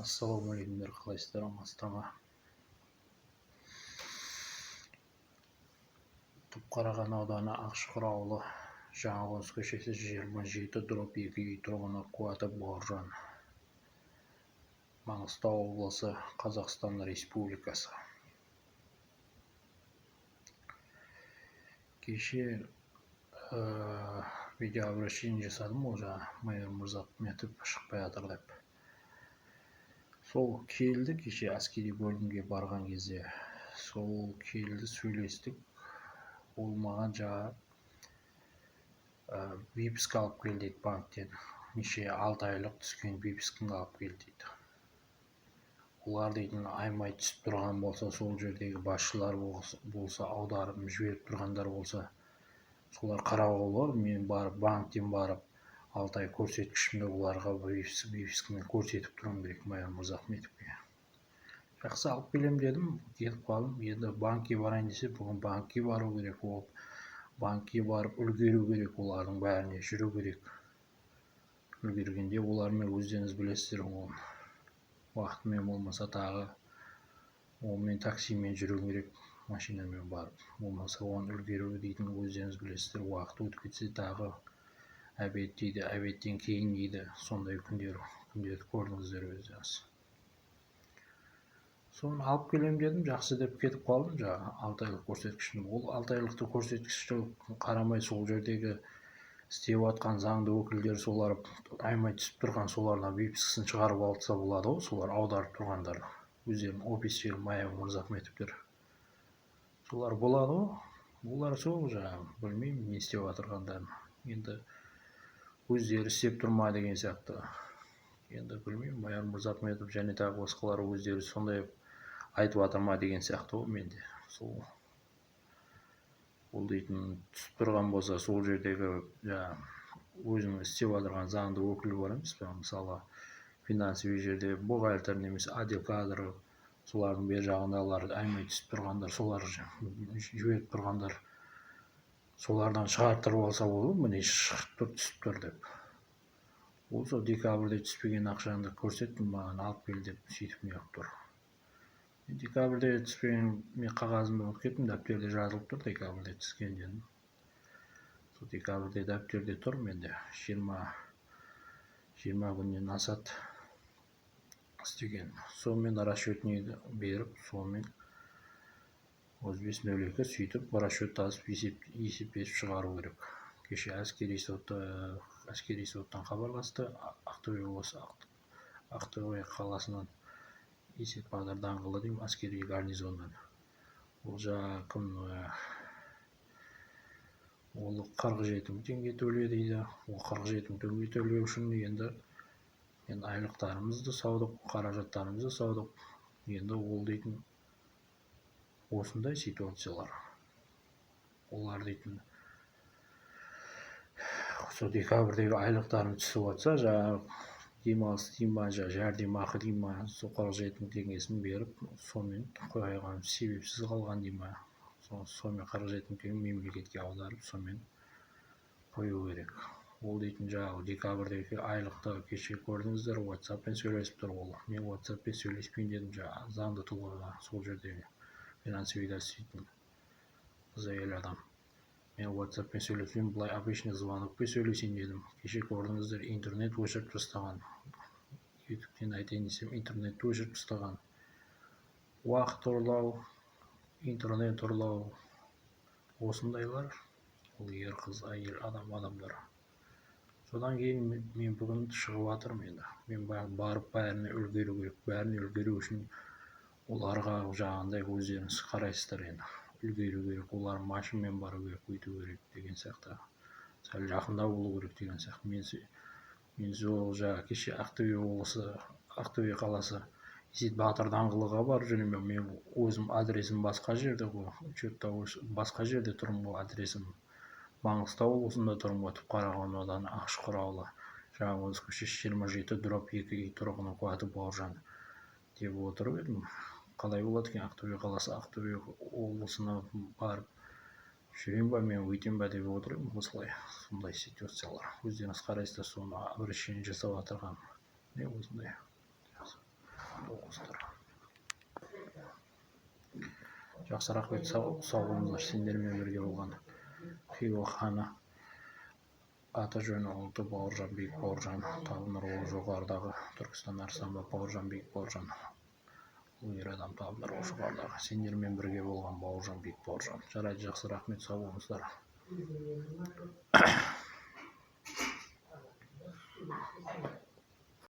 Ассалаумағалейкумдер, қалайсыздар, амансыздар ма? Түпқараған ауданы Ақшұқыр ауылы, Жаңақоныс көшесі 27/2 үй тұрғыны қуаты Бауыржан. Маңғыстау облысы, Қазақстан Республикасы. Кеше видеообращение жасадым, ол майор Мырзахметов шықпай жатыр деп. Сол келді, кеше әскери бөлімге барған кезде. Сол келді, сөйлестік. Ол маған виписка алып кел дейді банктен. Неше 6 айлық түскен виписканы алып кел дейді. Олар дейтін аймай түсіп тұрған болса, сол жердегі басшылар болса, аударып жіберіп тұрғандар болса, солар қарауға болады. Мен барып банктен барып 6 ай көрсеткішімді оларға виписканы көрсетіп тұрым керек майор Мырзахметовке. Жақсы, алып келем дедім, кетіп қалдым. Енді банкке барайын десе, бүгін банкке бару керек. Ол банкке барып үлгеру керек, олардың бәріне жүру керек. Үлгергенде олармен өздеріңіз білесіздер, ол уақытымен болмаса тағы онымен таксимен жүру керек, машинамен барып. Болмаса оны үлгеру дейтін өздеріңіз білесіздер, уақыт өтіп кетсе тағы обед дейді, обедтен кейін дейді. Сондай күндерді көрдіңіздер өздеріңіз. Соны алып келем дедім, жақсы деп кетіп қалдым. 6 айлық көрсеткішін. Ол 6 айлықты көрсеткішті қарамай сол жердегі істеп атқан заңды өкілдер, солар аймай түсіп тұрған солардан випискасын шығарып алса болады ғой, солар аударып тұрғандар. Өздерінің офистері майор Мырзахметовтер. Солар болады ғой. Олар сол білмеймін не істеп атырғандарын. Енді өздері істеп тұрма деген сияқты. Енді білмеймін, майор Мырзахметов және тағы басқалар өздері сондай айтып атырма деген сияқты ғой менде. Ол дейтін түсіп тұрған болса, сол жердегі өзінің істеп атырған заңды өкілі бар емес пе? Мысалы, финансовый жерде бухгалтер немесе отдел кадры, солардың бер жағындағылар аймай түсіп тұрғандар, солар жіберіп тұрғандар, солардан шығарттырып алса болады, міне шығып тұр, түсіп тұр деп. Осы декабрьде түспеген ақшаңды көрсеттім, маған алып кел деп, сөйтіп не қылып тұр. Декабрьде түспеген, мен қағазымды ұмытып кеттім, дәптерде жазылып тұр, декабрьде түскен дедім. Сол декабрьде дәптерде тұр, менде 20 күннен асады істеген. Сонымен расчетный беріп, сонымен 35.02 сөйтіп расчет тасып есептесіп шығару керек. Кеше әскери соттан хабарласты, Ақтөбе қаласынан Есет Бағдар даңғылы деймін, әскери гарнизоннан. Ол кім? Ол 47 мың теңге төле дейді. Ол 47 мың теңге төлеу үшін енді айлықтарымызды саудық, қаражаттарымызды саудық. Енді ол дейтін осындай ситуациялар. Олар дейтін сол декабрьдегі айлықтарын түсіп атса, демалыс дейма, жәрдемақы дейма, сол 47 мың теңгесін беріп, сонымен қойған, себепсіз қалған дейма. Сонымен 47 мың теңге мемлекетке аударып, сонымен қою керек. Ол дейтін декабрьдегі айлықты кеше көрдіңіздер, WhatsApp-пен сөйлесіп тұр ол. Мен WhatsApp-пен сөйлеспейін дедім, заңды тұлғаға, сол жердегі финансовыйда істейтін қыз әйел адам. Мен WhatsApp-пен сөйлеспейін, былай обычный звонокпен сөйлесейін дедім. Кеше көрдіңіздер, интернет өшіріп тастаған. YouTube-тен айтайын десем, интернет өшіріп тастаған. Уақыт ұрлау, интернет ұрлау, осындайлар. Ол ер қыз, әйел адамдар. Содан кейін мен бүгін шығып атырмын енді. Мен барып бәріне үлгеру керек. Бәріне үлгеру үшін оларға жағандай өздеріңіз қарайсыздар енді. Үлгеру керек, олар машинамен бару керек, өйту керек деген сияқты. Сәл жақында болу керек деген сияқты. Мен сол кеше Ақтөбе қаласы Есет Бағдар даңғылыға барып жүрмін. Мен өзім адресім басқа жерде ғой, учетта басқа жерде тұрмын ғой, адресім Маңғыстау облысында тұрмын ғой, Түпқараған ауданы Ақшұқыр ауылы, Жаңақоныс көшесі 27/2 үй тұрғыны қуаты Бауыржан деп отырып едім. Қалай болады екен, Ақтөбе қаласы, Ақтөбе облысына барып жүрем ба, мен өйтем ба деп отырмын. Осылай, сондай ситуациялар. Өздеріңіз қарайсыздар, соны обращение жасап атырған. Не осындай. болыңыздар. Жақсы, рахмет, сау болыңыздар. Сендермен бірге болған Хиуа ханы аты жөні ұлты Бауыржан Бейік Бауыржан, табыныр ол жоғарыдағы Түркістан Арсанбап Бауыржан Бейік Бауыржан, ол ер адам табыныр ол жоғарыдағы. Сендермен бірге болған Бауыржан Бейік Бауыржан. Жарайды, жақсы, рахмет, сау болыңыздар.